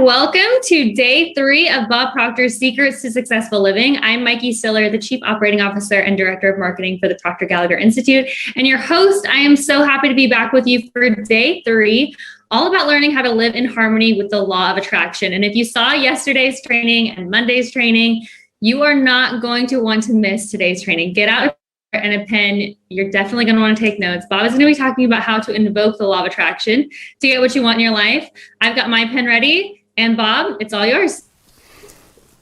welcome to day 3 of Bob Proctor's Secrets to Successful Living. I'm Mikey Siller, the Chief Operating Officer and Director of Marketing for the Proctor Gallagher Institute, and your host. I am so happy to be back with you for day 3, all about learning how to live in harmony with the law of attraction. And if you saw yesterday's training and Monday's training, you are not going to want to miss today's training. Get out and a pen. You're definitely going to want to take notes. Bob is going to be talking about how to invoke the law of attraction to get what you want in your life. I've got my pen ready, and Bob, it's all yours.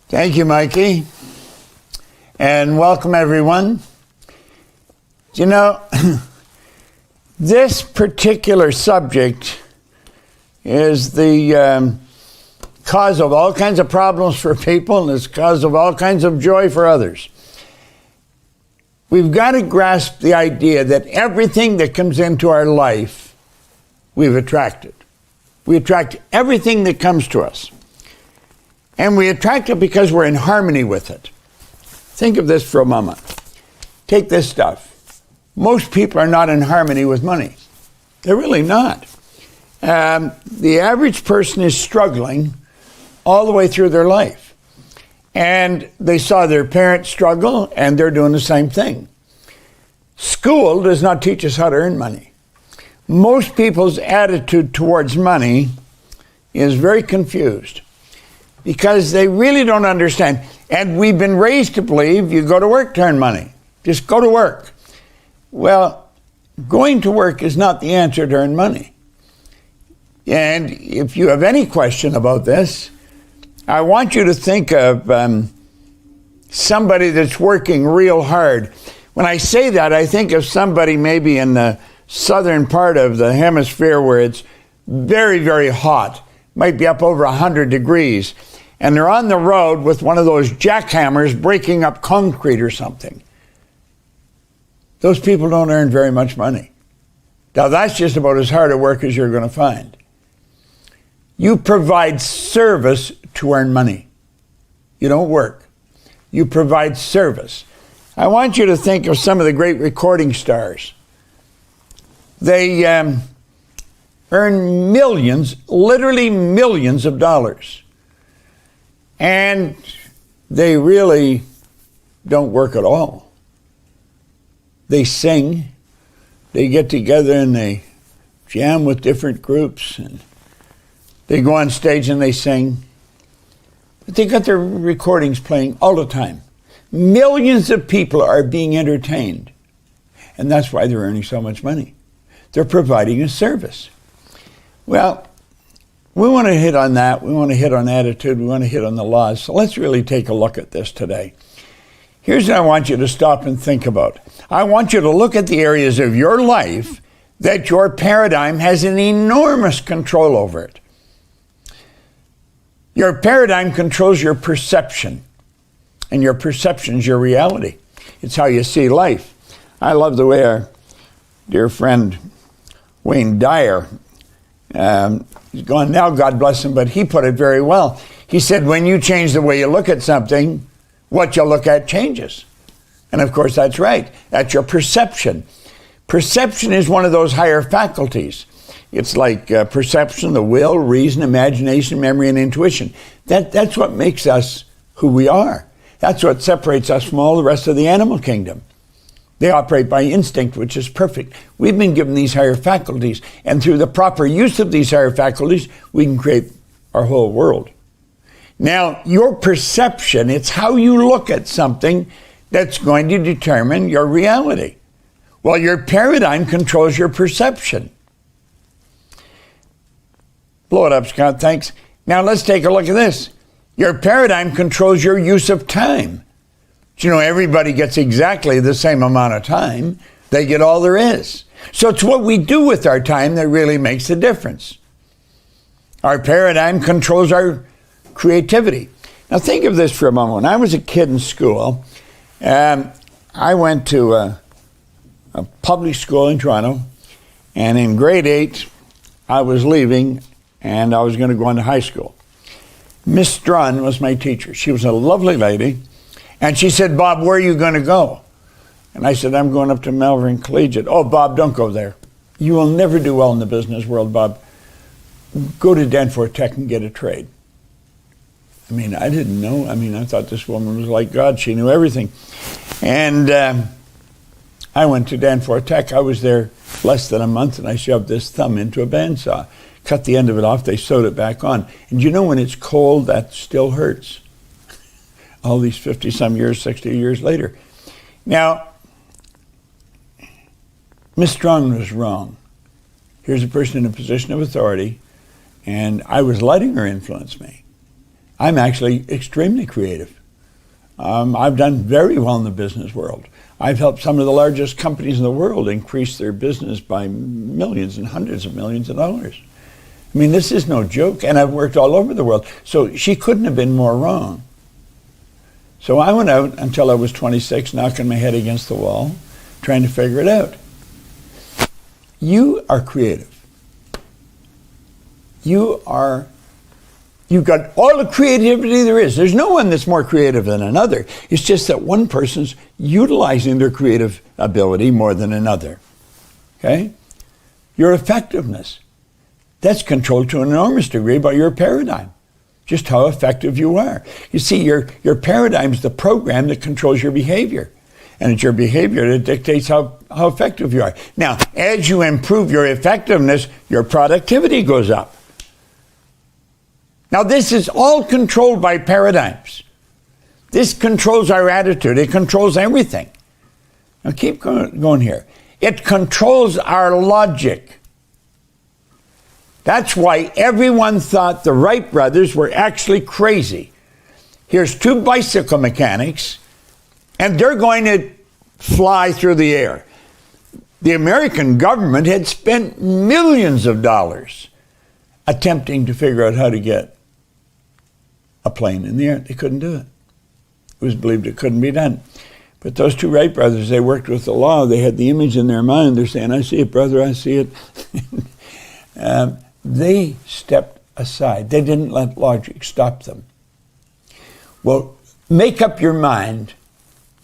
Thank you, Mikey, and welcome everyone. You know, this particular subject is the cause of all kinds of problems for people, and it's cause of all kinds of joy for others. We've got to grasp the idea that everything that comes into our life, we've attracted. We attract everything that comes to us. And we attract it because we're in harmony with it. Think of this for a moment. Take this stuff. Most people are not in harmony with money. They're really not. The average person is struggling all the way through their life. And they saw their parents struggle, and they're doing the same thing. School does not teach us how to earn money. Most people's attitude towards money is very confused because they really don't understand. And we've been raised to believe you go to work to earn money. Just go to work. Well, going to work is not the answer to earn money. And if you have any question about this, I want you to think of somebody that's working real hard. When I say that, I think of somebody maybe in the southern part of the hemisphere where it's very, very hot, might be up over 100 degrees, and they're on the road with one of those jackhammers breaking up concrete or something. Those people don't earn very much money. Now, that's just about as hard a work as you're going to find. You provide service to earn money. You don't work. You provide service. I want you to think of some of the great recording stars. They earn millions, literally millions of dollars. And they really don't work at all. They sing. They get together and they jam with different groups, and they go on stage and they sing. But they got their recordings playing all the time. Millions of people are being entertained. And that's why they're earning so much money. They're providing a service. Well, we want to hit on that. We want to hit on attitude. We want to hit on the laws. So let's really take a look at this today. Here's what I want you to stop and think about. I want you to look at the areas of your life that your paradigm has an enormous control over it. Your paradigm controls your perception, and your perception is your reality. It's how you see life. I love the way our dear friend Wayne Dyer, he's gone now, God bless him, but he put it very well. He said, when you change the way you look at something, what you look at changes. And of course, that's right. That's your perception. Perception is one of those higher faculties. It's like perception, the will, reason, imagination, memory, and intuition. That's what makes us who we are. That's what separates us from all the rest of the animal kingdom. They operate by instinct, which is perfect. We've been given these higher faculties, and through the proper use of these higher faculties, we can create our whole world. Now, your perception, it's how you look at something that's going to determine your reality. Well, your paradigm controls your perception. Blow it up, Scott, thanks. Now let's take a look at this. Your paradigm controls your use of time. You know, everybody gets exactly the same amount of time. They get all there is. So it's what we do with our time that really makes the difference. Our paradigm controls our creativity. Now think of this for a moment. When I was a kid in school, I went to a public school in Toronto, and in grade 8, I was leaving, and I was going to go into high school. Miss Strun was my teacher. She was a lovely lady, and she said, Bob, where are you going to go? And I said, I'm going up to Melbourne Collegiate. Oh, Bob, don't go there. You will never do well in the business world, Bob. Go to Danforth Tech and get a trade. I mean, I didn't know. I mean, I thought this woman was like God. She knew everything. And I went to Danforth Tech. I was there less than a month, and I shoved this thumb into a bandsaw. Cut the end of it off. They sewed it back on. And you know, when it's cold, that still hurts. All these 50-some years, 60 years later. Now, Miss Strong was wrong. Here's a person in a position of authority, and I was letting her influence me. I'm actually extremely creative. I've done very well in the business world. I've helped some of the largest companies in the world increase their business by millions and hundreds of millions of dollars. I mean, this is no joke, and I've worked all over the world. So she couldn't have been more wrong. So I went out until I was 26, knocking my head against the wall, trying to figure it out. You are creative. You've got all the creativity there is. There's no one that's more creative than another. It's just that one person's utilizing their creative ability more than another. Okay? Your effectiveness, that's controlled to an enormous degree by your paradigm. Just how effective you are. You see, your paradigm's the program that controls your behavior. And it's your behavior that dictates how effective you are. Now, as you improve your effectiveness, your productivity goes up. Now, this is all controlled by paradigms. This controls our attitude. It controls everything. Now, keep going here. It controls our logic. That's why everyone thought the Wright brothers were actually crazy. Here's two bicycle mechanics, and they're going to fly through the air. The American government had spent millions of dollars attempting to figure out how to get a plane in the air. They couldn't do it. It was believed it couldn't be done. But those two Wright brothers, they worked with the law. They had the image in their mind. They're saying, I see it, brother, I see it. They stepped aside. They didn't let logic stop them. Well, make up your mind.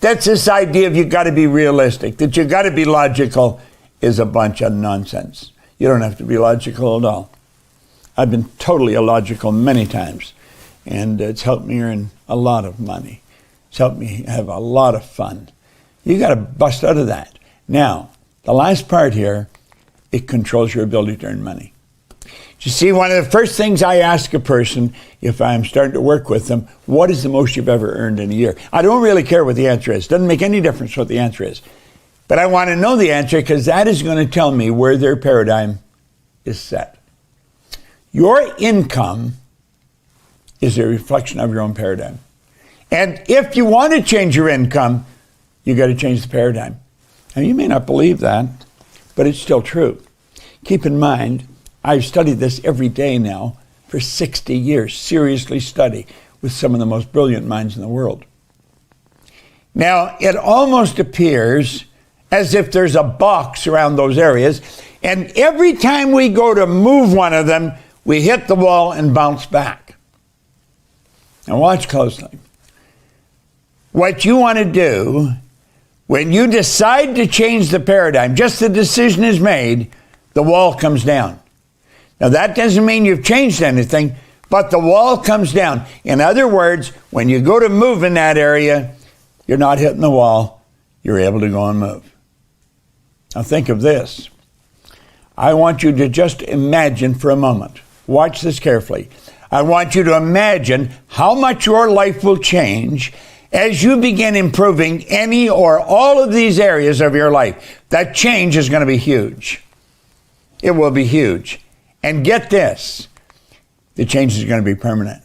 That's this idea of you got to be realistic, that you got to be logical is a bunch of nonsense. You don't have to be logical at all. I've been totally illogical many times, and it's helped me earn a lot of money. It's helped me have a lot of fun. You got to bust out of that. Now, the last part here, it controls your ability to earn money. You see, one of the first things I ask a person if I'm starting to work with them, what is the most you've ever earned in a year? I don't really care what the answer is. Doesn't make any difference what the answer is. But I want to know the answer because that is going to tell me where their paradigm is set. Your income is a reflection of your own paradigm. And if you want to change your income, you got to change the paradigm. Now, you may not believe that, but it's still true. Keep in mind, I've studied this every day now for 60 years, seriously study with some of the most brilliant minds in the world. Now, it almost appears as if there's a box around those areas, and every time we go to move one of them, we hit the wall and bounce back. Now, watch closely. What you want to do when you decide to change the paradigm, just the decision is made, the wall comes down. Now, that doesn't mean you've changed anything, but the wall comes down. In other words, when you go to move in that area, you're not hitting the wall. You're able to go and move. Now, think of this. I want you to just imagine for a moment. Watch this carefully. I want you to imagine how much your life will change as you begin improving any or all of these areas of your life. That change is going to be huge. It will be huge. And get this, the change is going to be permanent.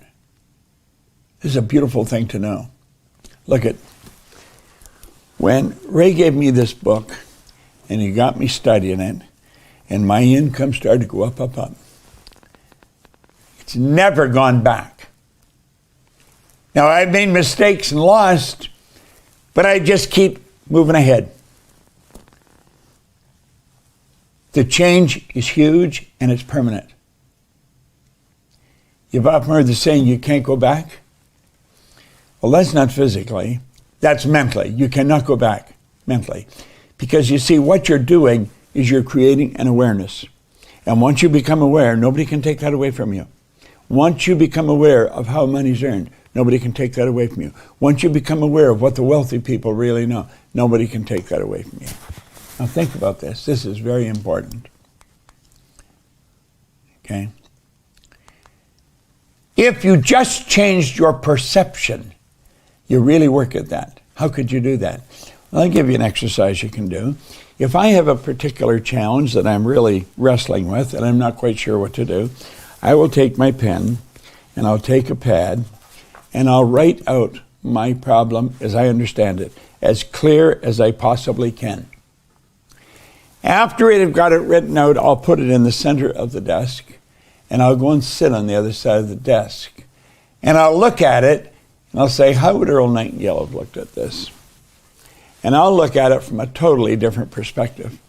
This is a beautiful thing to know. Look at, when Ray gave me this book, and he got me studying it, and my income started to go up, up, up. It's never gone back. Now, I've made mistakes and lost, but I just keep moving ahead. The change is huge and it's permanent. You've often heard the saying, you can't go back. Well, that's not physically, that's mentally. You cannot go back mentally. Because you see, what you're doing is you're creating an awareness. And once you become aware, nobody can take that away from you. Once you become aware of how money's earned, nobody can take that away from you. Once you become aware of what the wealthy people really know, nobody can take that away from you. Now think about this. This is very important. Okay? If you just changed your perception, you really work at that. How could you do that? Well, I'll give you an exercise you can do. If I have a particular challenge that I'm really wrestling with and I'm not quite sure what to do, I will take my pen and I'll take a pad and I'll write out my problem as I understand it, as clear as I possibly can. After I've got it written out, I'll put it in the center of the desk and I'll go and sit on the other side of the desk. And I'll look at it and I'll say, how would Earl Nightingale have looked at this? And I'll look at it from a totally different perspective.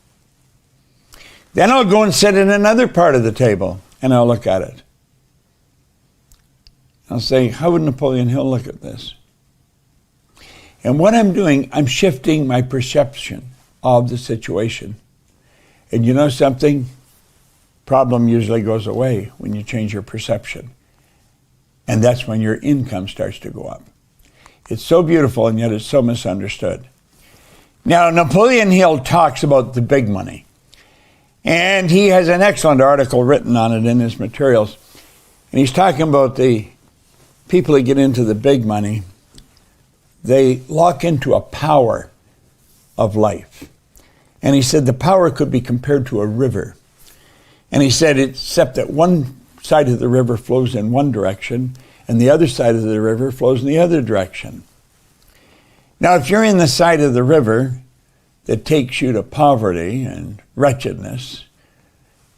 Then I'll go and sit in another part of the table and I'll look at it. I'll say, how would Napoleon Hill look at this? And what I'm doing, I'm shifting my perception of the situation. And you know something? Problem usually goes away when you change your perception. And that's when your income starts to go up. It's so beautiful and yet it's so misunderstood. Now, Napoleon Hill talks about the big money. And he has an excellent article written on it in his materials. And he's talking about the people who get into the big money. They lock into a power of life. And he said the power could be compared to a river. And he said, except that one side of the river flows in one direction and the other side of the river flows in the other direction. Now, if you're in the side of the river that takes you to poverty and wretchedness,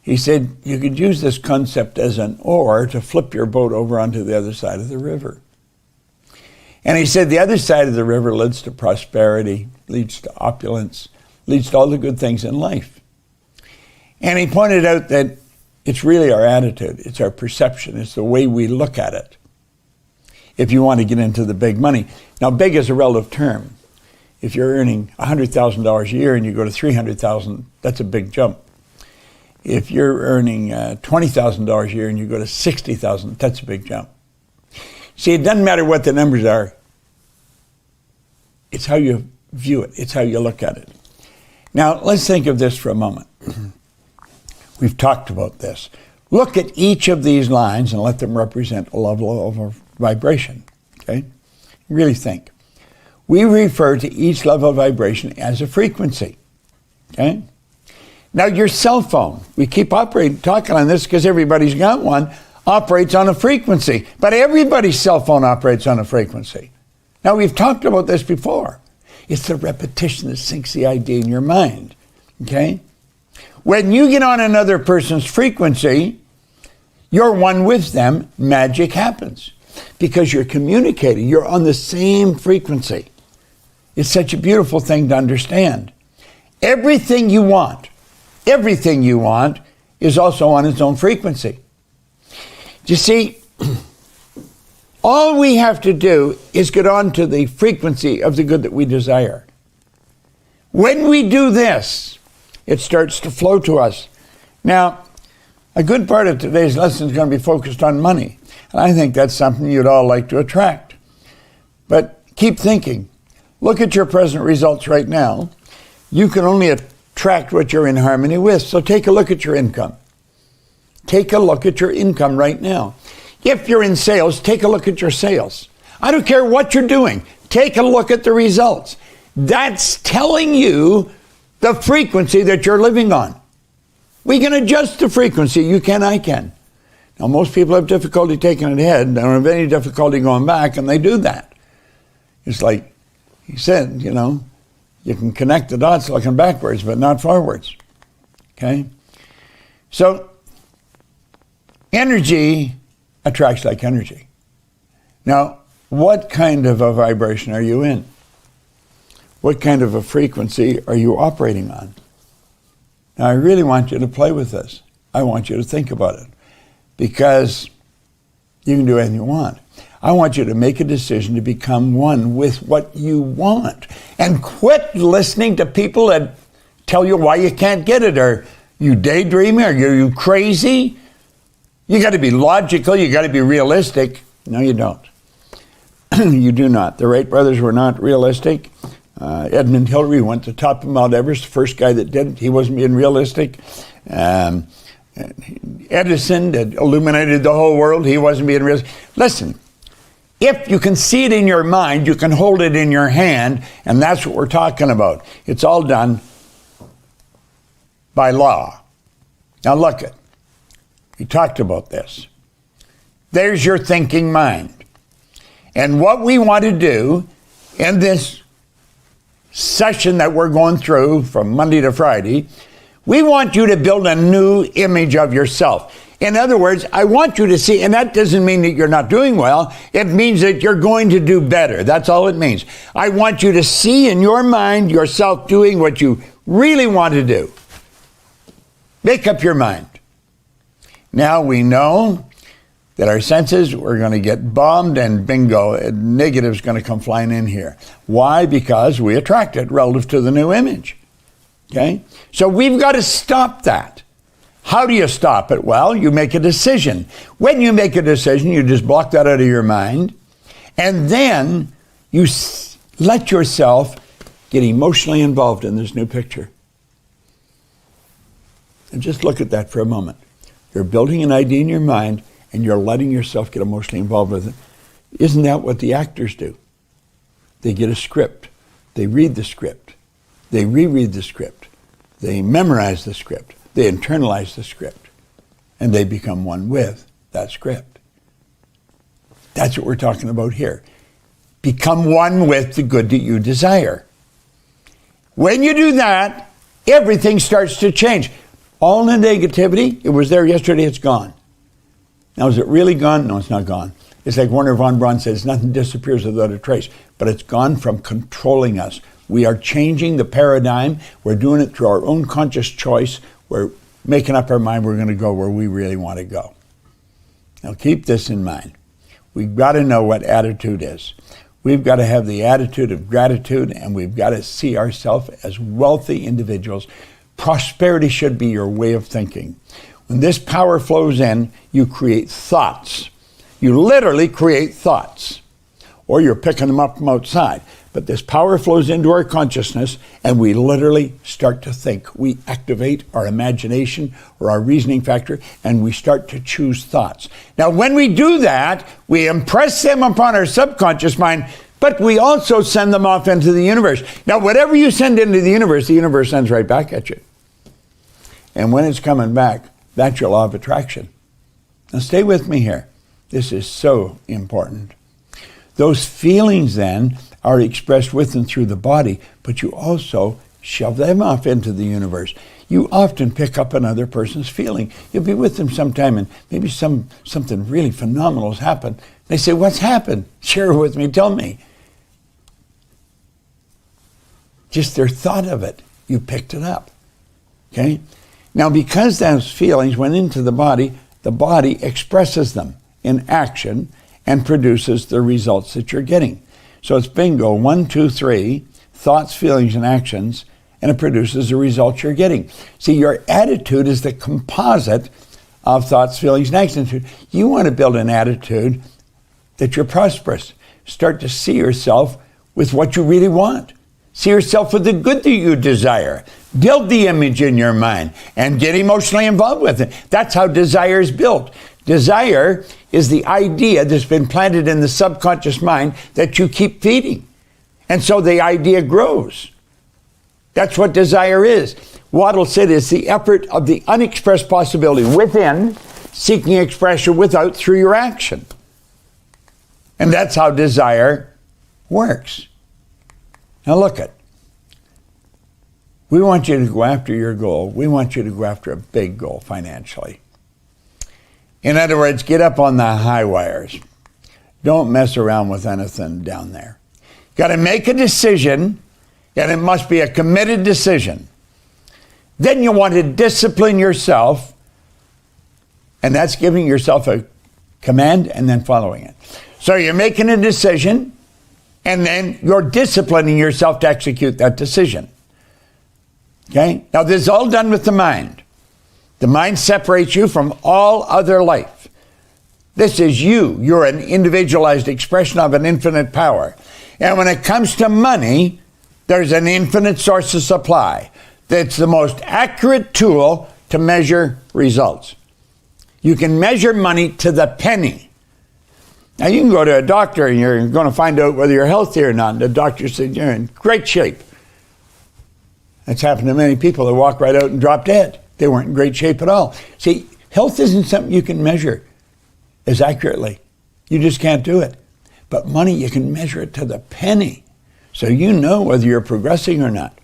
he said you could use this concept as an oar to flip your boat over onto the other side of the river. And he said the other side of the river leads to prosperity, leads to opulence, leads to all the good things in life. And he pointed out that it's really our attitude, it's our perception, it's the way we look at it. If you want to get into the big money. Now, big is a relative term. If you're earning $100,000 a year and you go to $300,000, that's a big jump. If you're earning $20,000 a year and you go to $60,000, that's a big jump. See, it doesn't matter what the numbers are. It's how you view it. It's how you look at it. Now, let's think of this for a moment. We've talked about this. Look at each of these lines and let them represent a level of vibration, okay? Really think. We refer to each level of vibration as a frequency, okay? Now, your cell phone, we keep talking on this because everybody's got one, operates on a frequency. But everybody's cell phone operates on a frequency. Now, we've talked about this before. It's the repetition that sinks the idea in your mind, okay? When you get on another person's frequency, you're one with them, magic happens. Because you're communicating, you're on the same frequency. It's such a beautiful thing to understand. Everything you want is also on its own frequency. You see, all we have to do is get on to the frequency of the good that we desire. When we do this, it starts to flow to us. Now, a good part of today's lesson is going to be focused on money. And I think that's something you'd all like to attract. But keep thinking. Look at your present results right now. You can only attract what you're in harmony with. So take a look at your income. Take a look at your income right now. If you're in sales, take a look at your sales. I don't care what you're doing. Take a look at the results. That's telling you the frequency that you're living on. We can adjust the frequency. You can, I can. Now, most people have difficulty taking it ahead. They don't have any difficulty going back, and they do that. It's like he said, you know, you can connect the dots looking backwards, but not forwards. Okay? So, energy attracts like energy. Now, what kind of a vibration are you in? What kind of a frequency are you operating on? Now, I really want you to play with this. I want you to think about it. Because you can do anything you want. I want you to make a decision to become one with what you want. And quit listening to people that tell you why you can't get it. Are you daydreaming? Are you crazy? You got to be logical. You got to be realistic. No, you don't. You do not. The Wright brothers were not realistic. Edmund Hillary went to the top of Mount Everest, the first guy that did it. He wasn't being realistic. Edison that illuminated the whole world, he wasn't being realistic. Listen, if you can see it in your mind, you can hold it in your hand, and that's what we're talking about. It's all done by law. Now look it. We talked about this. There's your thinking mind. And what we want to do in this session that we're going through from Monday to Friday, we want you to build a new image of yourself. In other words, I want you to see, and that doesn't mean that you're not doing well. It means that you're going to do better. That's all it means. I want you to see in your mind yourself doing what you really want to do. Make up your mind. Now we know that our senses, we're going to get bombed, and bingo, negative's going to come flying in here. Why? Because we attract it relative to the new image. Okay? So we've got to stop that. How do you stop it? Well, you make a decision. When you make a decision, you just block that out of your mind, and then you let yourself get emotionally involved in this new picture. And just look at that for a moment. You're building an idea in your mind, and you're letting yourself get emotionally involved with it. Isn't that what the actors do? They get a script. They read the script. They reread the script. They memorize the script. They internalize the script. And they become one with that script. That's what we're talking about here. Become one with the good that you desire. When you do that, everything starts to change. All the negativity, it was there yesterday, it's gone. Now, is it really gone? No, it's not gone. It's like Werner von Braun says, nothing disappears without a trace. But it's gone from controlling us. We are changing the paradigm. We're doing it through our own conscious choice. We're making up our mind we're going to go where we really want to go. Now, keep this in mind. We've got to know what attitude is. We've got to have the attitude of gratitude, and we've got to see ourselves as wealthy individuals. Prosperity should be your way of thinking. When this power flows in, you create thoughts. You literally create thoughts. Or you're picking them up from outside. But this power flows into our consciousness, and we literally start to think. We activate our imagination or our reasoning factor, and we start to choose thoughts. Now, when we do that, we impress them upon our subconscious mind, but we also send them off into the universe. Now, whatever you send into the universe sends right back at you. And when it's coming back, that's your law of attraction. Now stay with me here. This is so important. Those feelings then are expressed with and through the body, but you also shove them off into the universe. You often pick up another person's feeling. You'll be with them sometime and maybe something really phenomenal has happened. They say, what's happened? Share it with me, tell me. Just their thought of it, you picked it up. Okay? Now, because those feelings went into the body expresses them in action and produces the results that you're getting. So it's bingo, 1, 2, 3, thoughts, feelings, and actions, and it produces the results you're getting. See, your attitude is the composite of thoughts, feelings, and actions. You want to build an attitude that you're prosperous. Start to see yourself with what you really want. See yourself with the good that you desire. Build the image in your mind and get emotionally involved with it. That's how desire is built. Desire is the idea that's been planted in the subconscious mind that you keep feeding. And so the idea grows. That's what desire is. Waddell said it's the effort of the unexpressed possibility within, seeking expression without through your action. And that's how desire works. Now look it. We want you to go after your goal. We want you to go after a big goal financially. In other words, get up on the high wires. Don't mess around with anything down there. Got to make a decision, and it must be a committed decision. Then you want to discipline yourself, and that's giving yourself a command and then following it. So you're making a decision, and then you're disciplining yourself to execute that decision. Okay? Now, this is all done with the mind. The mind separates you from all other life. This is you. You're an individualized expression of an infinite power. And when it comes to money, there's an infinite source of supply. That's the most accurate tool to measure results. You can measure money to the penny. Now, you can go to a doctor and you're going to find out whether you're healthy or not. And the doctor said, you're in great shape. That's happened to many people that walk right out and drop dead. They weren't in great shape at all. See, health isn't something you can measure as accurately. You just can't do it. But money, you can measure it to the penny. So you know whether you're progressing or not.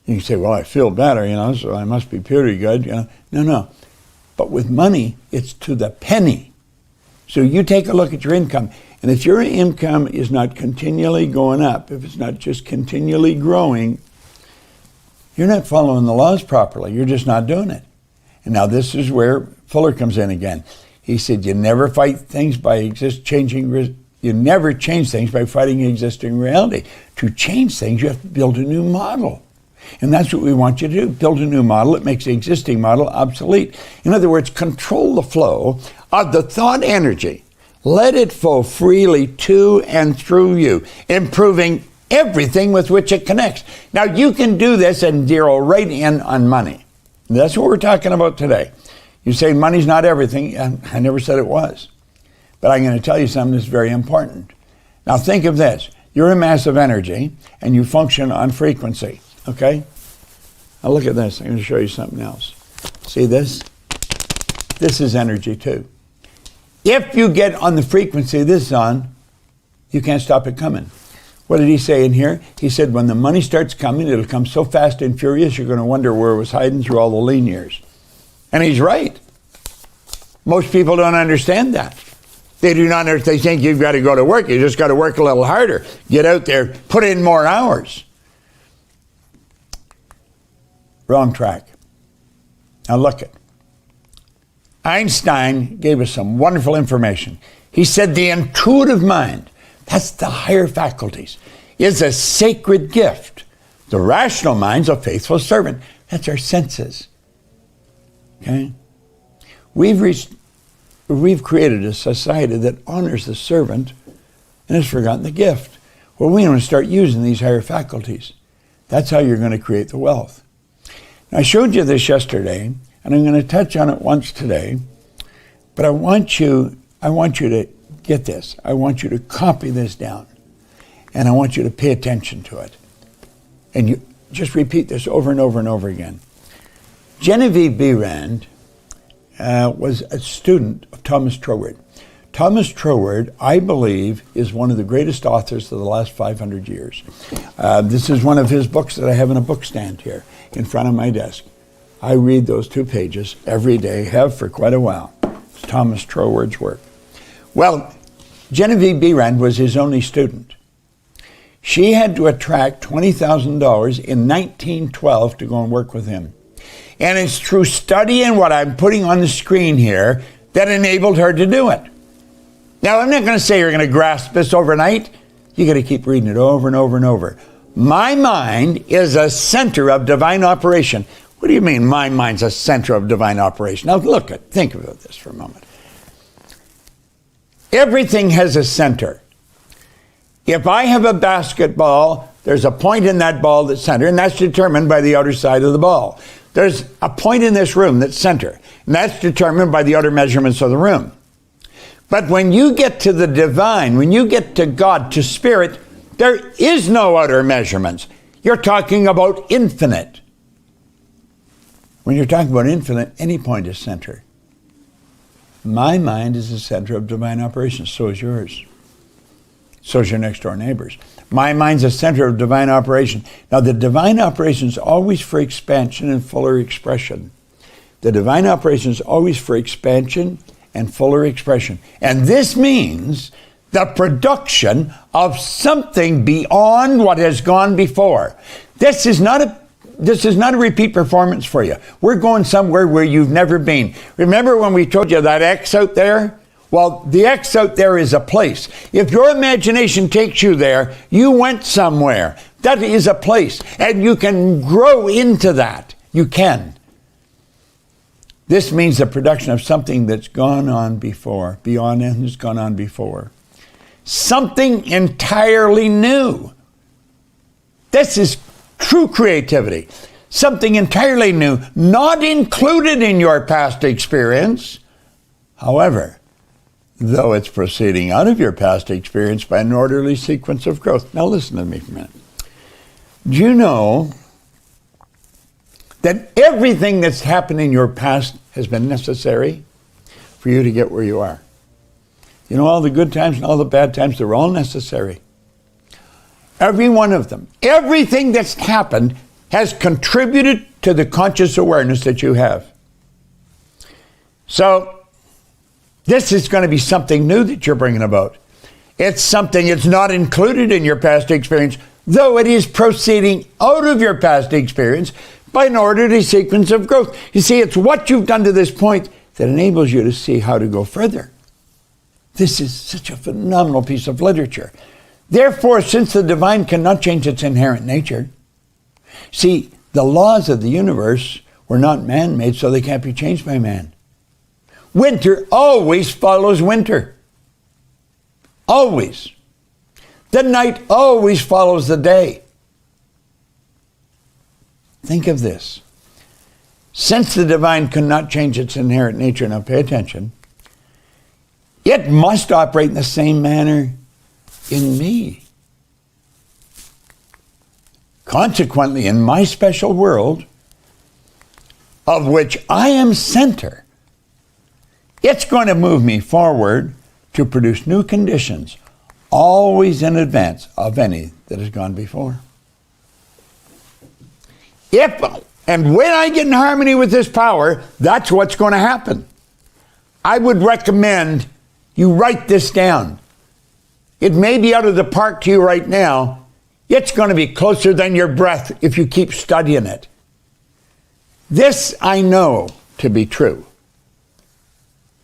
You can say, well, I feel better, so I must be pretty good. No. But with money, it's to the penny. So you take a look at your income. And if your income is not continually going up, if it's not just continually growing, you're not following the laws properly. You're just not doing it. And now this is where Fuller comes in again. He said, you never fight things by you never change things by fighting existing reality. To change things, you have to build a new model. And that's what we want you to do. Build a new model. It makes the existing model obsolete. In other words, control the flow of the thought energy. Let it flow freely to and through you, improving everything with which it connects. Now, you can do this and zero right in on money. That's what we're talking about today. You say money's not everything. I never said it was. But I'm going to tell you something that's very important. Now, think of this. You're a mass of energy, and you function on frequency. Okay? Now, look at this. I'm going to show you something else. See this? This is energy, too. If you get on the frequency this is on, you can't stop it coming. What did he say in here? He said, when the money starts coming, it'll come so fast and furious, you're going to wonder where it was hiding through all the lean years. And he's right. Most people don't understand that. They do not understand. They think you've got to go to work. You just got to work a little harder. Get out there, put in more hours. Wrong track. Now look it. Einstein gave us some wonderful information. He said the intuitive mind, that's the higher faculties, is a sacred gift. The rational mind's a faithful servant. That's our senses. Okay? We've created a society that honors the servant and has forgotten the gift. Well, we want to start using these higher faculties. That's how you're going to create the wealth. Now, I showed you this yesterday, and I'm going to touch on it once today, but I want you to get this. I want you to copy this down, and I want you to pay attention to it. And you just repeat this over and over and over again. Genevieve Behrend was a student of Thomas Troward. Thomas Troward, I believe, is one of the greatest authors of the last 500 years. This is one of his books that I have in a book stand here in front of my desk. I read those 2 pages every day, have for quite a while. It's Thomas Troward's work. Well, Genevieve Behrend was his only student. She had to attract $20,000 in 1912 to go and work with him. And it's through studying what I'm putting on the screen here that enabled her to do it. Now, I'm not going to say you're going to grasp this overnight. You got to keep reading it over and over and over. My mind is a center of divine operation. What do you mean my mind's a center of divine operation? Now, think about this for a moment. Everything has a center. If I have a basketball, there's a point in that ball that's center, and that's determined by the outer side of the ball. There's a point in this room that's center, and that's determined by the outer measurements of the room. But when you get to the divine, when you get to God, to spirit, there is no outer measurements. You're talking about infinite. When you're talking about infinite, any point is center. My mind is the center of divine operations. So is yours. So is your next door neighbor's. My mind's the center of divine operation. Now, the divine operation is always for expansion and fuller expression. The divine operation is always for expansion and fuller expression. And this means the production of something beyond what has gone before. This is not a repeat performance for you. We're going somewhere where you've never been. Remember when we told you that X out there? Well, the X out there is a place. If your imagination takes you there, you went somewhere. That is a place. And you can grow into that. You can. This means the production of something that's gone on before, beyond and has gone on before. Something entirely new. This is true creativity. Something entirely new, not included in your past experience. However, though it's proceeding out of your past experience by an orderly sequence of growth. Now listen to me for a minute. Do you know that everything that's happened in your past has been necessary for you to get where you are? You know, all the good times and all the bad times, they're all necessary. Every one of them. Everything that's happened has contributed to the conscious awareness that you have. So, this is going to be something new that you're bringing about. It's something that's not included in your past experience, though it is proceeding out of your past experience by an orderly sequence of growth. You see, it's what you've done to this point that enables you to see how to go further. This is such a phenomenal piece of literature. Therefore, since the divine cannot change its inherent nature, see, the laws of the universe were not man-made, so they can't be changed by man. Winter always follows winter. Always. The night always follows the day. Think of this. Since the divine cannot change its inherent nature, now pay attention, it must operate in the same manner in me. Consequently, in my special world, of which I am center, it's going to move me forward to produce new conditions, always in advance of any that has gone before. If and when I get in harmony with this power, that's what's going to happen. I would recommend you write this down. It may be out of the park to you right now. It's going to be closer than your breath if you keep studying it. This I know to be true.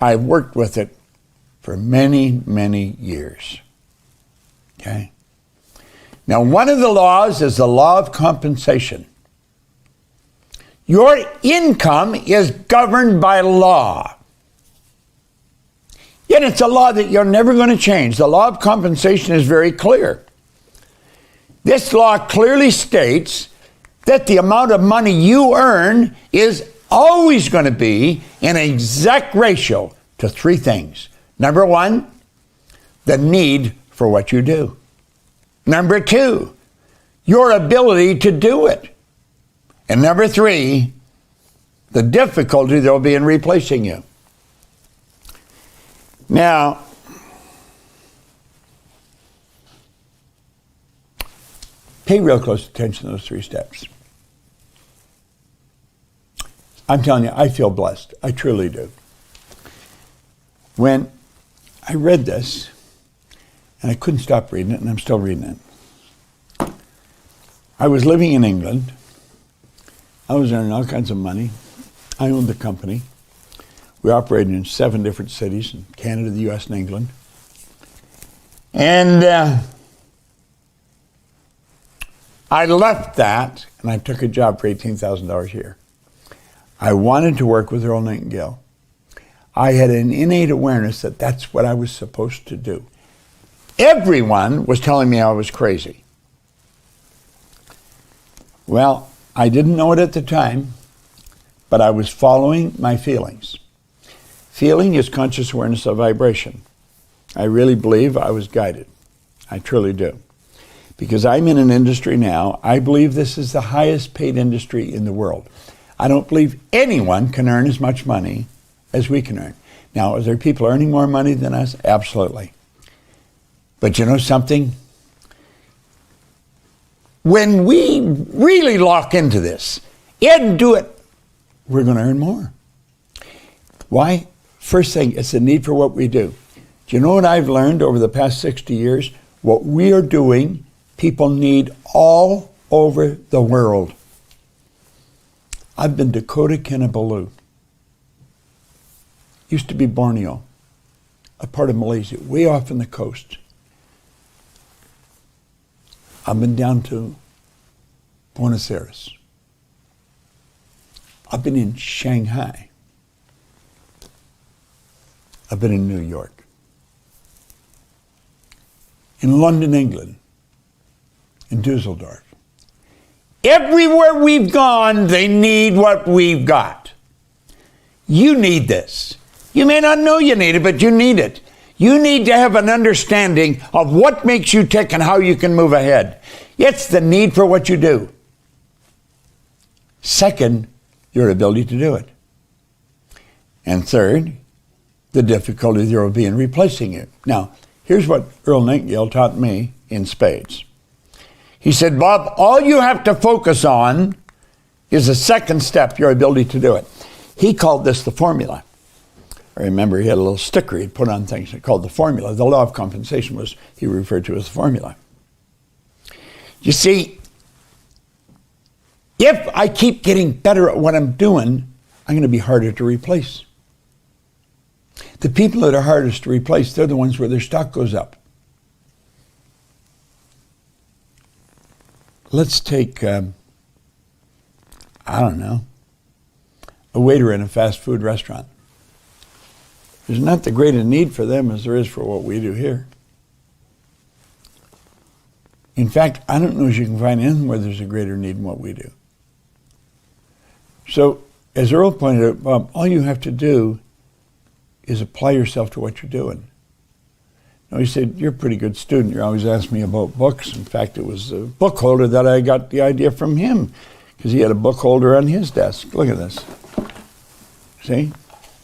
I've worked with it for many, many years. Okay? Now, one of the laws is the law of compensation. Your income is governed by law. Yet it's a law that you're never going to change. The law of compensation is very clear. This law clearly states that the amount of money you earn is always going to be in an exact ratio to three things. Number one, the need for what you do. Number two, your ability to do it. And number three, the difficulty there will be in replacing you. Now, pay real close attention to those three steps. I'm telling you, I feel blessed. I truly do. When I read this, and I couldn't stop reading it, and I'm still reading it. I was living in England. I was earning all kinds of money. I owned the company. We operated in 7 different cities in Canada, the U.S., and England. And I left that, and I took a job for $18,000 a year. I wanted to work with Earl Nightingale. I had an innate awareness that that's what I was supposed to do. Everyone was telling me I was crazy. Well, I didn't know it at the time, but I was following my feelings. Feeling is conscious awareness of vibration. I really believe I was guided. I truly do. Because I'm in an industry now, I believe this is the highest paid industry in the world. I don't believe anyone can earn as much money as we can earn. Now, are there people earning more money than us? Absolutely. But you know something? When we really lock into this and do it, we're going to earn more. Why? First thing, it's the need for what we do. Do you know what I've learned over the past 60 years? What we are doing, people need all over the world. I've been to Kota Kinabalu. Used to be Borneo, a part of Malaysia, way off on the coast. I've been down to Buenos Aires. I've been in Shanghai. I've been in New York, in London, England, in Dusseldorf. Everywhere we've gone, they need what we've got. You need this. You may not know you need it, but you need it. You need to have an understanding of what makes you tick and how you can move ahead. It's the need for what you do. Second, your ability to do it. And third, the difficulty there will be in replacing it. Now, here's what Earl Nightingale taught me in spades. He said, Bob, all you have to focus on is the second step, your ability to do it. He called this the formula. I remember he had a little sticker he'd put on things called the formula. The law of compensation was he referred to as the formula. You see, if I keep getting better at what I'm doing, I'm going to be harder to replace. The people that are hardest to replace, they're the ones where their stock goes up. Let's take, I don't know, a waiter in a fast food restaurant. There's not the greater need for them as there is for what we do here. In fact, I don't know if you can find anything where there's a greater need in what we do. So, as Earl pointed out, Bob, all you have to do is apply yourself to what you're doing. Now, he said, you're a pretty good student. You always ask me about books. In fact, it was a book holder that I got the idea from him, because he had a book holder on his desk. Look at this. See?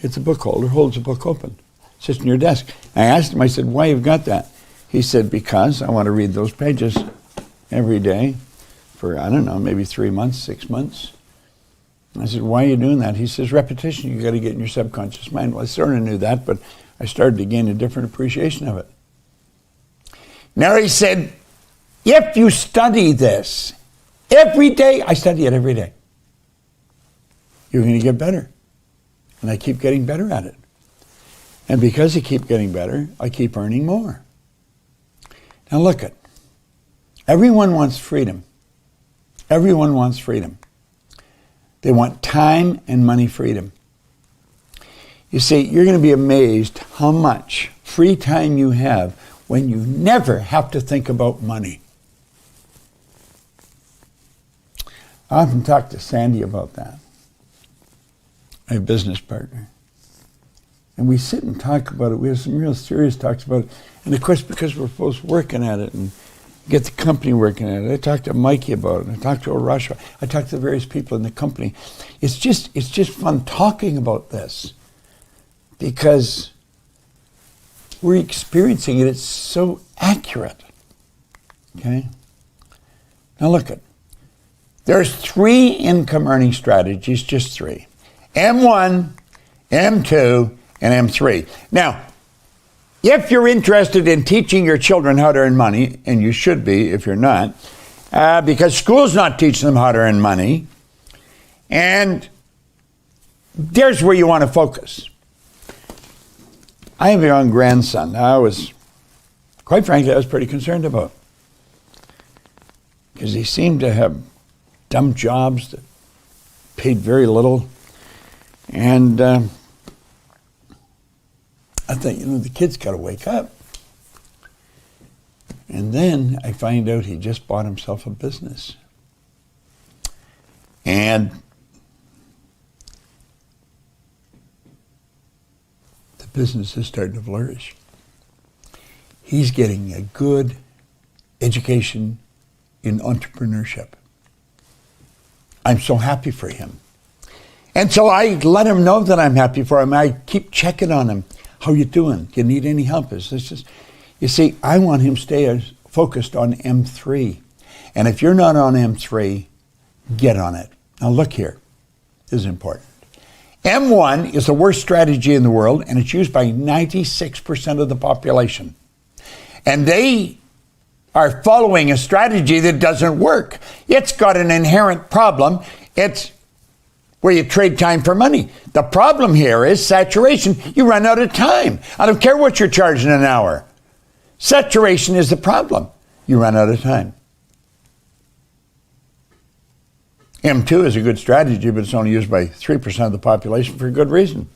It's a book holder, holds a book open. It sits in your desk. I asked him, I said, why you've got that? He said, because I want to read those pages every day for, I don't know, maybe 3 months, 6 months. I said, why are you doing that? He says, repetition, you got to get in your subconscious mind. Well, I sort of knew that, but I started to gain a different appreciation of it. Now he said, if you study this every day, I study it every day, you're going to get better. And I keep getting better at it. And because I keep getting better, I keep earning more. Now look at, everyone wants freedom. Everyone wants freedom. They want time and money freedom. You see, you're going to be amazed how much free time you have when you never have to think about money. I often talk to Sandy about that, my business partner. And we sit and talk about it. We have some real serious talks about it. And of course, because we're both working at it and get the company working at it. I talked to Mikey about it. I talked to Arasha. I talked to the various people in the company. It's just fun talking about this because we're experiencing it. It's so accurate. Okay? Now look at, there's 3 income earning strategies, just 3. M1, M2, and M3. Now, if you're interested in teaching your children how to earn money, and you should be if you're not, because school's not teaching them how to earn money, and there's where you want to focus. I have a young grandson. Quite frankly, I was pretty concerned about, because he seemed to have dumb jobs that paid very little, and I thought, the kid's got to wake up. And then I find out he just bought himself a business. And the business is starting to flourish. He's getting a good education in entrepreneurship. I'm so happy for him. And so I let him know that I'm happy for him. I keep checking on him. How you doing? Do you need any help? You see, I want him to stay focused on M3. And if you're not on M3, get on it. Now look here. This is important. M1 is the worst strategy in the world, and it's used by 96% of the population. And they are following a strategy that doesn't work. It's got an inherent problem. It's where you trade time for money. The problem here is saturation. You run out of time. I don't care what you're charging an hour. Saturation is the problem. You run out of time. M2 is a good strategy, but it's only used by 3% of the population for a good reason.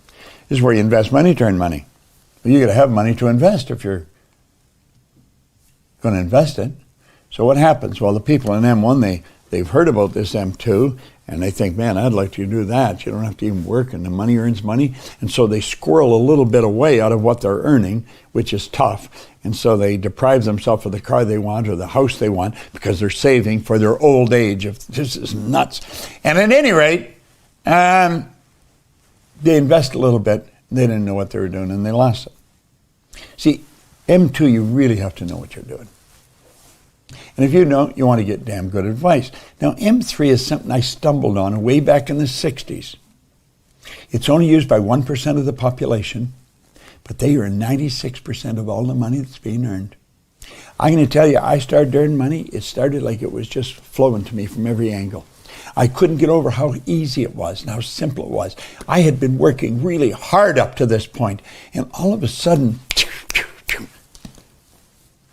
This is where you invest money to earn money. Well, you got to have money to invest if you're going to invest it. So what happens? Well, the people in M1, they've heard about this M2, and they think, man, I'd like to do that. You don't have to even work, and the money earns money. And so they squirrel a little bit away out of what they're earning, which is tough. And so they deprive themselves of the car they want or the house they want because they're saving for their old age. This is nuts. And at any rate, they invest a little bit. They didn't know what they were doing, and they lost it. See, M2, you really have to know what you're doing. And if you don't, you want to get damn good advice. Now, M3 is something I stumbled on way back in the 60s. It's only used by 1% of the population, but they earn 96% of all the money that's being earned. I'm going to tell you, I started earning money. It started like it was just flowing to me from every angle. I couldn't get over how easy it was and how simple it was. I had been working really hard up to this point, and all of a sudden,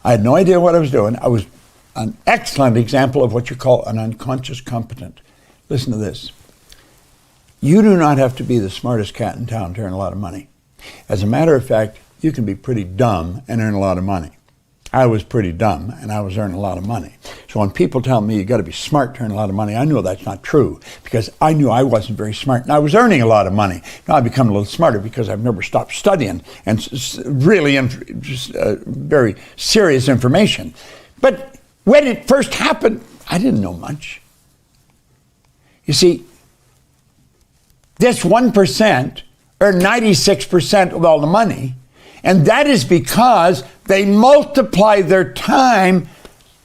I had no idea what I was doing. I was an excellent example of what you call an unconscious competent. Listen to this. You do not have to be the smartest cat in town to earn a lot of money. As a matter of fact, you can be pretty dumb and earn a lot of money. I was pretty dumb and I was earning a lot of money. So when people tell me you got to be smart to earn a lot of money, I know that's not true because I knew I wasn't very smart and I was earning a lot of money. Now I've become a little smarter because I've never stopped studying and really very serious information. But when it first happened, I didn't know much. You see, this 1% earn 96% of all the money, and that is because they multiply their time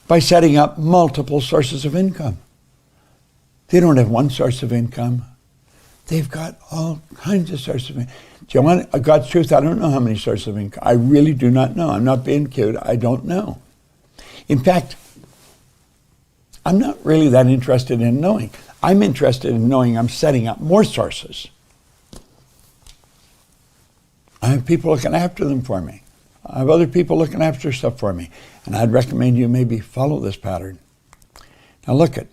by setting up multiple sources of income. They don't have one source of income. They've got all kinds of sources of income. Do you want God's truth? I don't know how many sources of income. I really do not know. I'm not being cute. I don't know. In fact, I'm not really that interested in knowing. I'm interested in knowing I'm setting up more sources. I have people looking after them for me. I have other people looking after stuff for me. And I'd recommend you maybe follow this pattern. Now look it.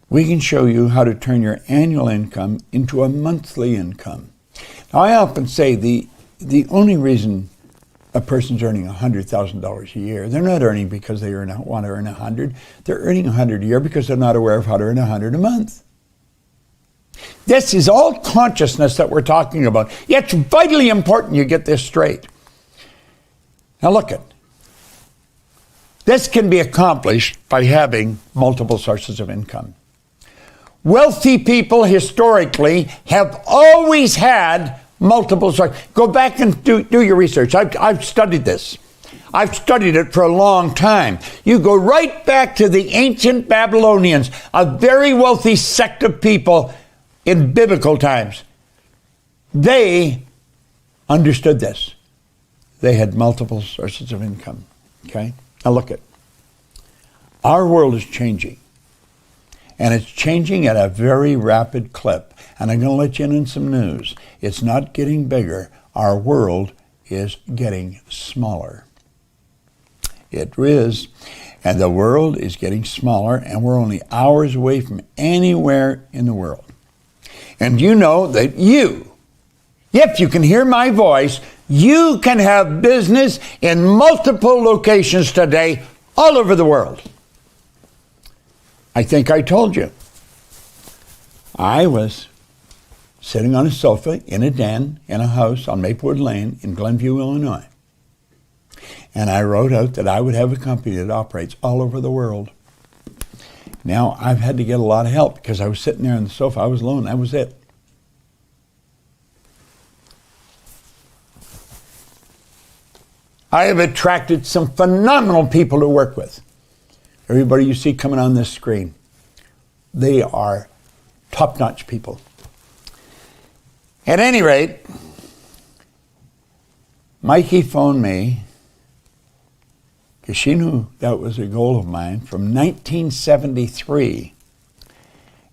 We can show you how to turn your annual income into a monthly income. Now I often say the only reason a person's earning $100,000 a year, they're not earning because they want to earn 100. They're earning 100 a year because they're not aware of how to earn 100 a month. This is all consciousness that we're talking about. It's vitally important you get this straight. Now look it. This can be accomplished by having multiple sources of income. Wealthy people historically have always had multiple sources. Go back and do your research. I've studied this. I've studied it for a long time. You go right back to the ancient Babylonians, a very wealthy sect of people in biblical times. They understood this. They had multiple sources of income. Okay? Now look at. Our world is changing. And it's changing at a very rapid clip. And I'm going to let you in on some news. It's not getting bigger. Our world is getting smaller. It is. And the world is getting smaller, and we're only hours away from anywhere in the world. And you know that if you can hear my voice, you can have business in multiple locations today all over the world. I think I told you. I was sitting on a sofa in a den in a house on Maplewood Lane in Glenview, Illinois. And I wrote out that I would have a company that operates all over the world. Now, I've had to get a lot of help because I was sitting there on the sofa. I was alone. That was it. I have attracted some phenomenal people to work with. Everybody you see coming on this screen, they are top-notch people. At any rate, Mikey phoned me because she knew that was a goal of mine from 1973.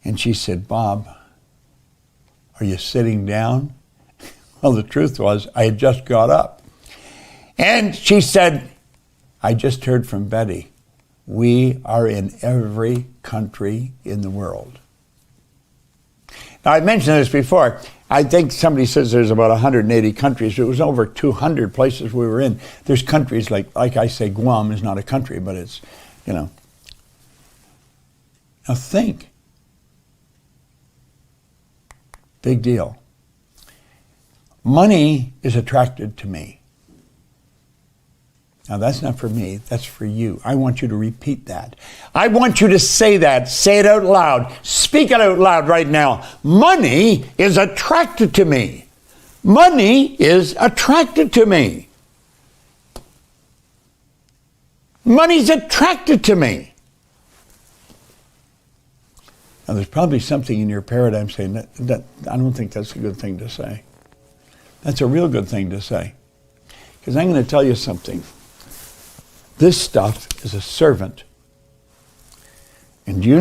And she said, Bob, are you sitting down? Well, the truth was I had just got up. And she said, I just heard from Betty. We are in every country in the world. Now, I mentioned this before. I think somebody says there's about 180 countries. It was over 200 places we were in. There's countries like I say, Guam is not a country, but it's, Now think. Big deal. Money is attracted to me. Now, that's not for me. That's for you. I want you to repeat that. I want you to say that. Say it out loud. Speak it out loud right now. Money is attracted to me. Money is attracted to me. Money's attracted to me. Now, there's probably something in your paradigm saying that I don't think that's a good thing to say. That's a real good thing to say. Because I'm going to tell you something. This stuff is a servant. And you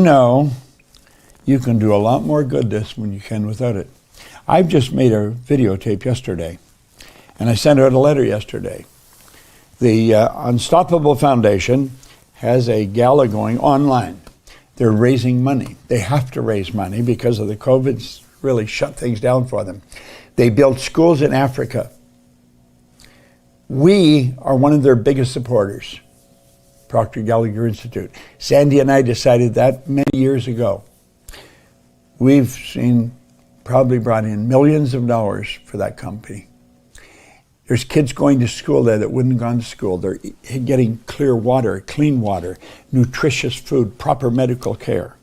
can do a lot more good this when you can without it. I've just made a videotape yesterday, and I sent out a letter yesterday. The Unstoppable Foundation has a gala going online. They're raising money. They have to raise money because of the COVID's really shut things down for them. They built schools in Africa. We are one of their biggest supporters, Proctor Gallagher Institute. Sandy and I decided that many years ago. We've probably brought in millions of dollars for that company. There's kids going to school there that wouldn't have gone to school. They're getting clear water, clean water, nutritious food, proper medical care.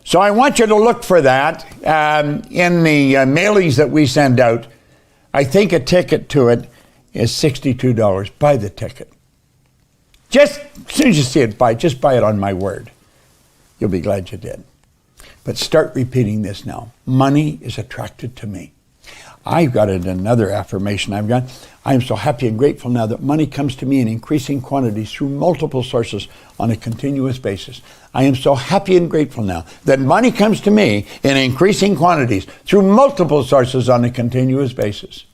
So I want you to look for that in the mailings that we send out. I think a ticket to it is $62. Buy the ticket. Just as soon as you see it, just buy it on my word. You'll be glad you did. But start repeating this now. Money is attracted to me. I've got another affirmation I've got. I am so happy and grateful now that money comes to me in increasing quantities through multiple sources on a continuous basis. I am so happy and grateful now that money comes to me in increasing quantities through multiple sources on a continuous basis.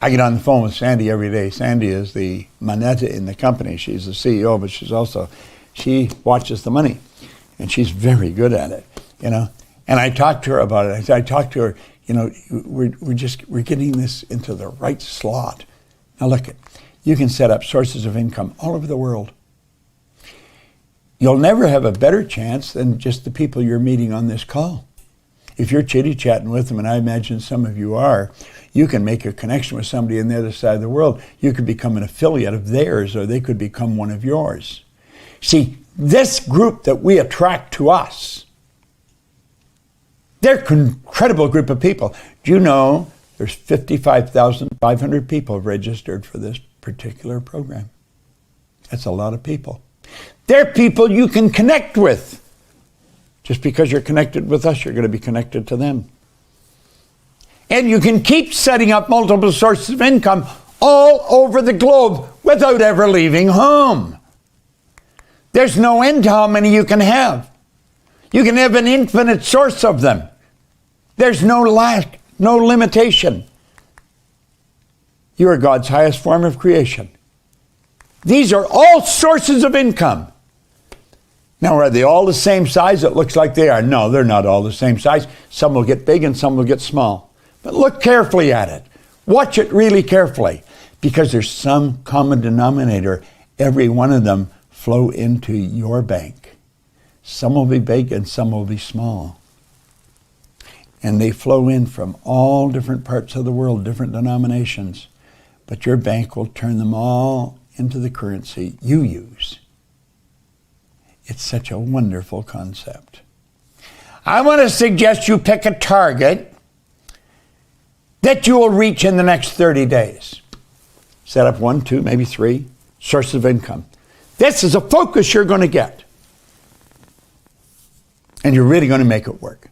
I get on the phone with Sandy every day. Sandy is the manetta in the company. She's the CEO, but she watches the money, and she's very good at it, And I talked to her about it. I talked to her, we're getting this into the right slot. Now look, you can set up sources of income all over the world. You'll never have a better chance than just the people you're meeting on this call. If you're chitty-chatting with them, and I imagine some of you are, you can make a connection with somebody on the other side of the world. You could become an affiliate of theirs, or they could become one of yours. See, this group that we attract to us, they're an incredible group of people. Do you know there's 55,500 people registered for this particular program? That's a lot of people. They're people you can connect with. Just because you're connected with us, you're going to be connected to them. And you can keep setting up multiple sources of income all over the globe without ever leaving home. There's no end to how many you can have. You can have an infinite source of them. There's no lack, no limitation. You are God's highest form of creation. These are all sources of income. Now, are they all the same size? It looks like they are. No, they're not all the same size. Some will get big and some will get small. But look carefully at it. Watch it really carefully, because there's some common denominator. Every one of them flow into your bank. Some will be big and some will be small. And they flow in from all different parts of the world, different denominations. But your bank will turn them all into the currency you use. It's such a wonderful concept. I want to suggest you pick a target that you will reach in the next 30 days. Set up 1, 2, maybe 3 sources of income. This is a focus you're going to get. And you're really going to make it work.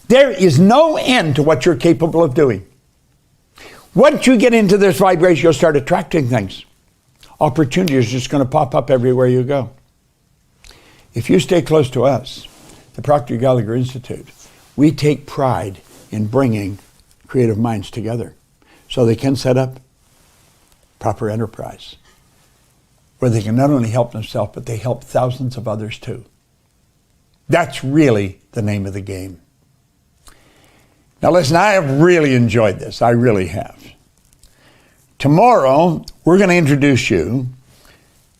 There is no end to what you're capable of doing. Once you get into this vibration, you'll start attracting things. Opportunities are just going to pop up everywhere you go. If you stay close to us, the Proctor Gallagher Institute, we take pride in bringing creative minds together so they can set up proper enterprise where they can not only help themselves, but they help thousands of others too. That's really the name of the game. Now listen, I have really enjoyed this. I really have. Tomorrow, we're going to introduce you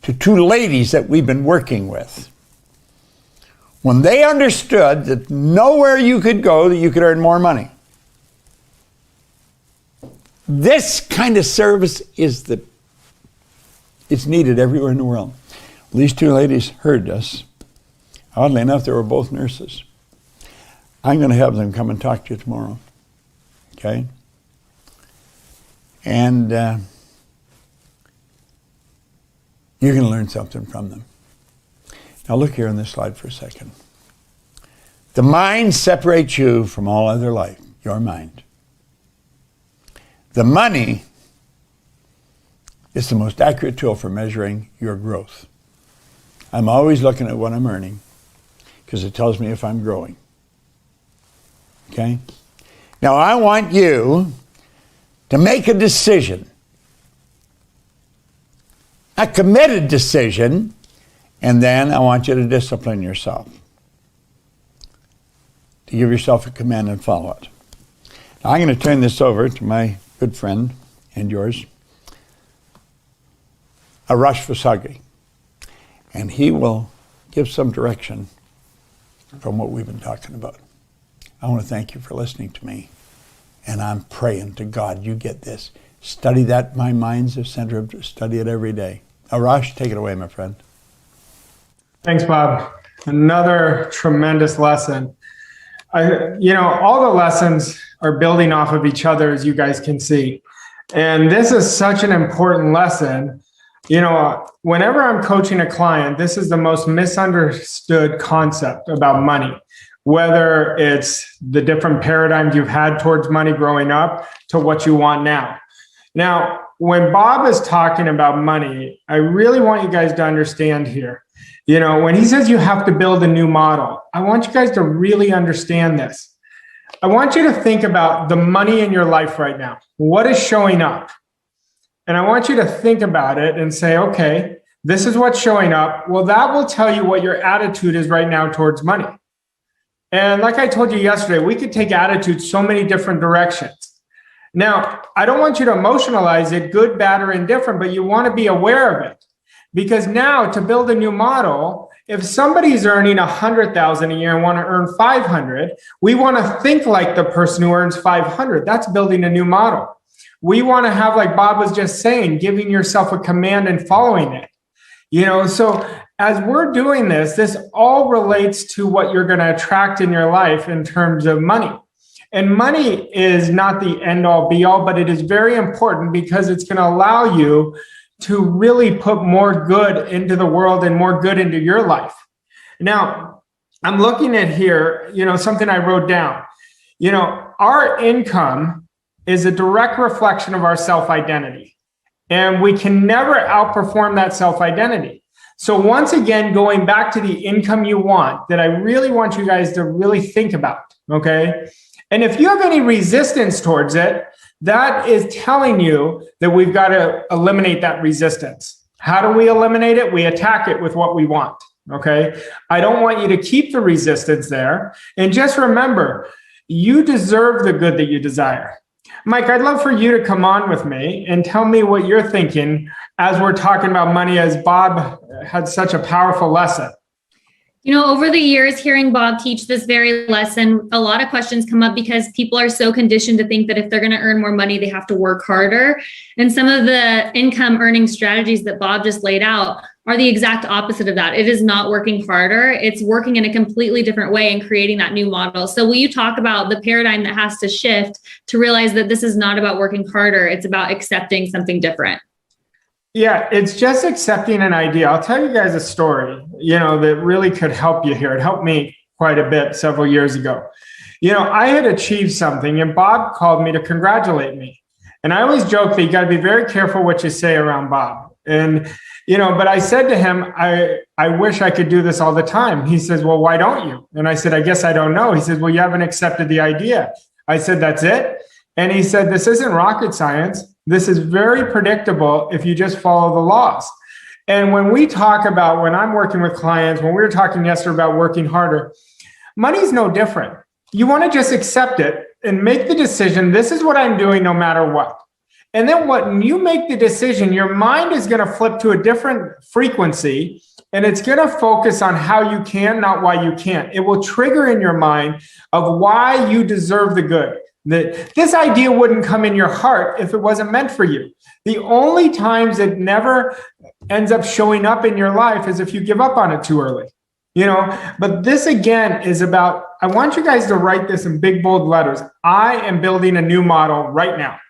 to two ladies that we've been working with. When they understood that nowhere you could go that you could earn more money. This kind of service is it's needed everywhere in the world. These two ladies heard us. Oddly enough, they were both nurses. I'm going to have them come and talk to you tomorrow. Okay? And you're going to learn something from them. Now look here on this slide for a second. The mind separates you from all other life, your mind. The money is the most accurate tool for measuring your growth. I'm always looking at what I'm earning because it tells me if I'm growing. Okay? Now I want you to make a decision, a committed decision, and then I want you to discipline yourself. To give yourself a command and follow it. Now I'm going to turn this over to my good friend and yours, Arash Vasagi, and he will give some direction from what we've been talking about. I want to thank you for listening to me, and I'm praying to God you get this. Study that. My mind's the center of study it every day. Arash, take it away, my friend. Thanks, Bob. Another tremendous lesson. All the lessons are building off of each other, as you guys can see. And this is such an important lesson. Whenever I'm coaching a client, this is the most misunderstood concept about money, whether it's the different paradigms you've had towards money growing up to what you want now. Now, when Bob is talking about money, I really want you guys to understand here. When he says you have to build a new model, I want you guys to really understand this. I want you to think about the money in your life right now. What is showing up? And I want you to think about it and say, okay, this is what's showing up. Well, that will tell you what your attitude is right now towards money. And like I told you yesterday, we could take attitude so many different directions. Now, I don't want you to emotionalize it, good, bad, or indifferent, but you want to be aware of it. Because now to build a new model, if somebody's earning $100,000 a year and want to earn $500, we want to think like the person who earns $500. That's building a new model. We want to have, like Bob was just saying, giving yourself a command and following it. So as we're doing this, this all relates to what you're going to attract in your life in terms of money. And money is not the end all be all, but it is very important because it's going to allow you to really put more good into the world and more good into your life. Now, I'm looking at here, something I wrote down. Our income is a direct reflection of our self-identity, and we can never outperform that self-identity. So once again, going back to the income you want, that I really want you guys to really think about, okay? And if you have any resistance towards it, that is telling you that we've got to eliminate that resistance. How do we eliminate it? We attack it with what we want, okay? I don't want you to keep the resistance there. And just remember, you deserve the good that you desire. Mike, I'd love for you to come on with me and tell me what you're thinking as we're talking about money, as Bob had such a powerful lesson. Over the years, hearing Bob teach this very lesson, a lot of questions come up because people are so conditioned to think that if they're going to earn more money, they have to work harder. And some of the income earning strategies that Bob just laid out are the exact opposite of that. It is not working harder. It's working in a completely different way and creating that new model. So will you talk about the paradigm that has to shift to realize that this is not about working harder? It's about accepting something different. Yeah, it's just accepting an idea. I'll tell you guys a story, that really could help you here. It helped me quite a bit several years ago. I had achieved something and Bob called me to congratulate me. And I always joke that you got to be very careful what you say around Bob. And, but I said to him, I wish I could do this all the time. He says, well, why don't you? And I said, I guess I don't know. He says, well, you haven't accepted the idea. I said, that's it. And he said, this isn't rocket science. This is very predictable if you just follow the laws. And when I'm working with clients, when we were talking yesterday about working harder, money's no different. You want to just accept it and make the decision. This is what I'm doing no matter what. And then when you make the decision, your mind is going to flip to a different frequency, and it's going to focus on how you can, not why you can't. It will trigger in your mind of why you deserve the good. That this idea wouldn't come in your heart if it wasn't meant for you. The only times it never ends up showing up in your life is if you give up on it too early. But this again is about, I want you guys to write this in big, bold letters. I am building a new model right now.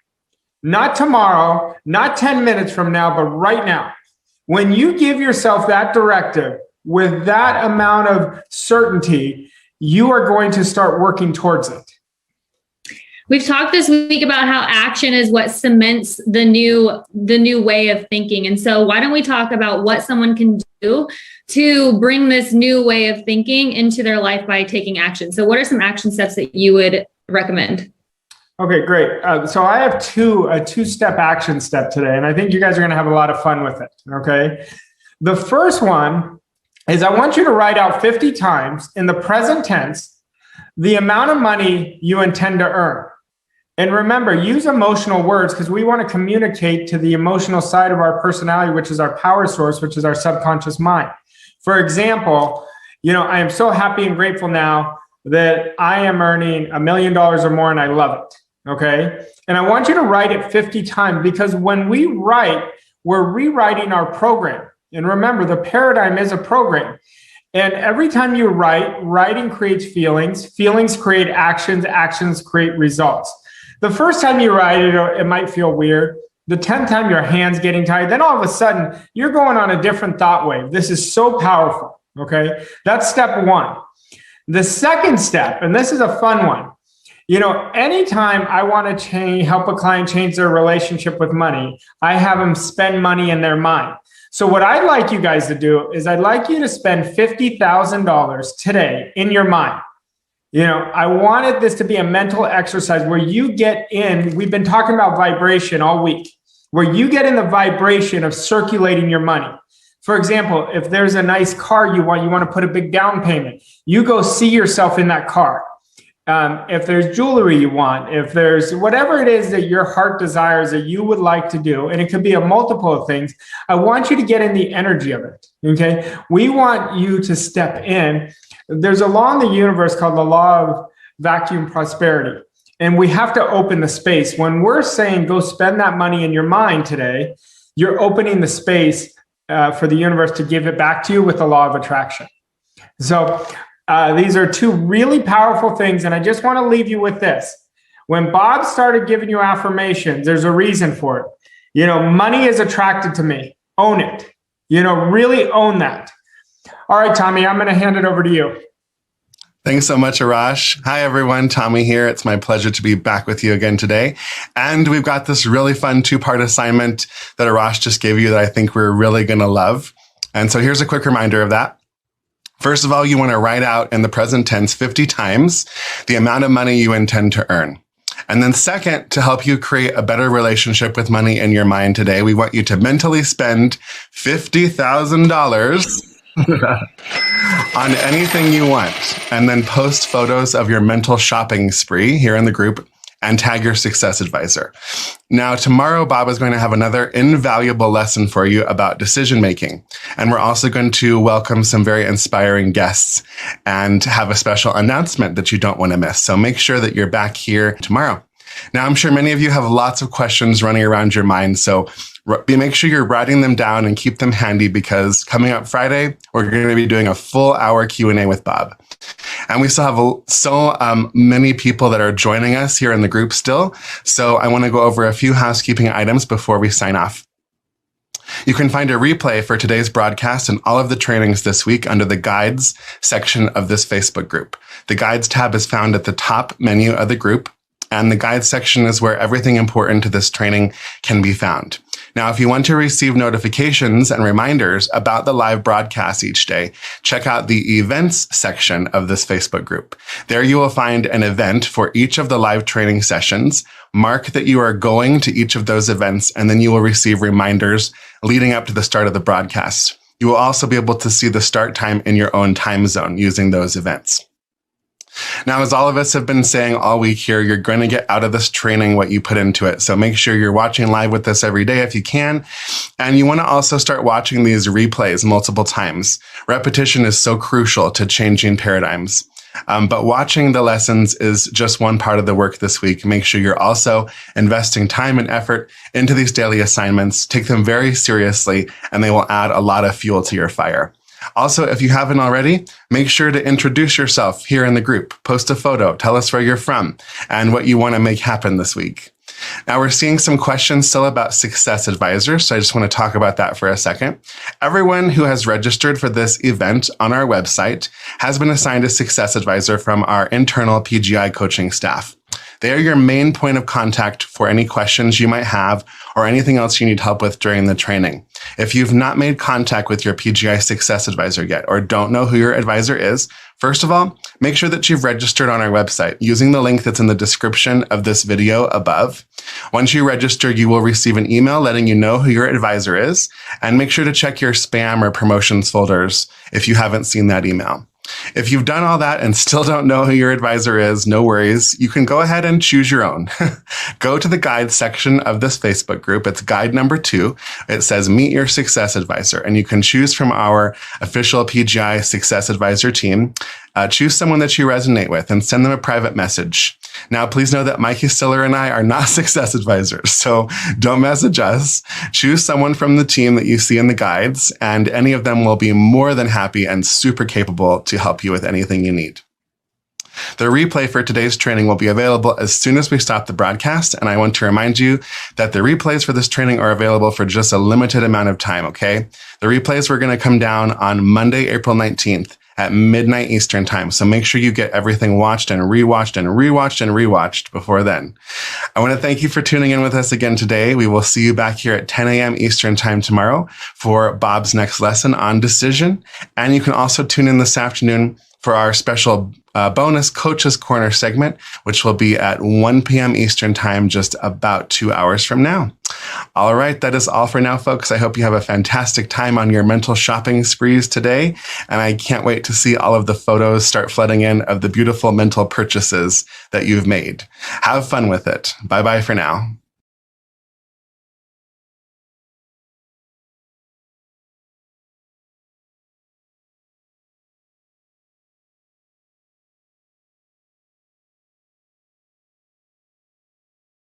Not tomorrow, not 10 minutes from now, but right now. When you give yourself that directive with that amount of certainty, you are going to start working towards it. We've talked this week about how action is what cements the new way of thinking. And so why don't we talk about what someone can do to bring this new way of thinking into their life by taking action? So what are some action steps that you would recommend? Okay, great. So I have a two-step action step today, and I think you guys are going to have a lot of fun with it, okay? The first one is I want you to write out 50 times in the present tense the amount of money you intend to earn. And remember, use emotional words because we want to communicate to the emotional side of our personality, which is our power source, which is our subconscious mind. For example, I am so happy and grateful now that I am earning $1 million or more and I love it. Okay. And I want you to write it 50 times because when we write, we're rewriting our program. And remember, the paradigm is a program. And every time you write, writing creates feelings. Feelings create actions. Actions create results. The first time you write it might feel weird. The 10th time your hand's getting tired. Then all of a sudden you're going on a different thought wave. This is so powerful. Okay. That's step one. The second step, and this is a fun one. Anytime I want to help a client change their relationship with money, I have them spend money in their mind. So what I'd like you guys to do is I'd like you to spend $50,000 today in your mind. I wanted this to be a mental exercise where you get in, we've been talking about vibration all week, where you get in the vibration of circulating your money. For example, if there's a nice car you want to put a big down payment, you go see yourself in that car. If there's jewelry you want, if there's whatever it is that your heart desires that you would like to do, and it could be a multiple of things, I want you to get in the energy of it, okay? We want you to step in. There's a law in the universe called the law of vacuum prosperity, and we have to open the space. When we're saying go spend that money in your mind today, you're opening the space for the universe to give it back to you with the law of attraction. So these are two really powerful things. And I just want to leave you with this. When Bob started giving you affirmations, there's a reason for it. Money is attracted to me. Own it. Really own that. All right, Tommy, I'm going to hand it over to you. Thanks so much, Arash. Hi, everyone. Tommy here. It's my pleasure to be back with you again today. And we've got this really fun 2-part assignment that Arash just gave you that I think we're really going to love. And so here's a quick reminder of that. First of all, you want to write out in the present tense 50 times the amount of money you intend to earn. And then second, to help you create a better relationship with money in your mind today, we want you to mentally spend $50,000 on anything you want, and then post photos of your mental shopping spree here in the group and tag your success advisor. Now, tomorrow, Bob is going to have another invaluable lesson for you about decision making. And we're also going to welcome some very inspiring guests and have a special announcement that you don't want to miss. So make sure that you're back here tomorrow. Now, I'm sure many of you have lots of questions running around your mind. So make sure you're writing them down and keep them handy because coming up Friday, we're going to be doing a full hour Q&A with Bob. And we still have so many people that are joining us here in the group still. So I want to go over a few housekeeping items before we sign off. You can find a replay for today's broadcast and all of the trainings this week under the guides section of this Facebook group. The guides tab is found at the top menu of the group, and the guides section is where everything important to this training can be found. Now, if you want to receive notifications and reminders about the live broadcast each day, check out the events section of this Facebook group. There you will find an event for each of the live training sessions. Mark that you are going to each of those events, and then you will receive reminders leading up to the start of the broadcast. You will also be able to see the start time in your own time zone using those events. Now, as all of us have been saying all week here, you're going to get out of this training what you put into it. So make sure you're watching live with us every day if you can. And you want to also start watching these replays multiple times. Repetition is so crucial to changing paradigms. But watching the lessons is just one part of the work this week. Make sure you're also investing time and effort into these daily assignments. Take them very seriously, and they will add a lot of fuel to your fire. Also, if you haven't already, make sure to introduce yourself here in the group. Post a photo, tell us where you're from, and what you want to make happen this week. Now, we're seeing some questions still about Success Advisors, so I just want to talk about that for a second. Everyone who has registered for this event on our website has been assigned a Success Advisor from our internal PGI coaching staff. They are your main point of contact for any questions you might have or anything else you need help with during the training. If you've not made contact with your PGI Success Advisor yet or don't know who your advisor is, first of all, make sure that you've registered on our website using the link that's in the description of this video above. Once you register, you will receive an email letting you know who your advisor is, and make sure to check your spam or promotions folders if you haven't seen that email. If you've done all that and still don't know who your advisor is, no worries. You can go ahead and choose your own. Go to the guide section of this Facebook group. It's guide number 2. It says Meet Your Success Advisor, and you can choose from our official PGI Success Advisor team. Choose someone that you resonate with and send them a private message. Now, please know that Mikey Stiller and I are not success advisors, so don't message us. Choose someone from the team that you see in the guides, and any of them will be more than happy and super capable to help you with anything you need. The replay for today's training will be available as soon as we stop the broadcast, and I want to remind you that the replays for this training are available for just a limited amount of time, okay? The replays were going to come down on Monday, April 19th. At midnight Eastern time. So make sure you get everything watched and rewatched and rewatched and rewatched before then. I want to thank you for tuning in with us again today. We will see you back here at 10 a.m. Eastern time tomorrow for Bob's next lesson on decision. And you can also tune in this afternoon for our special bonus Coach's Corner segment, which will be at 1 p.m. Eastern time, just about 2 hours from now. All right, that is all for now, folks. I hope you have a fantastic time on your mental shopping sprees today, and I can't wait to see all of the photos start flooding in of the beautiful mental purchases that you've made. Have fun with it. Bye-bye for now.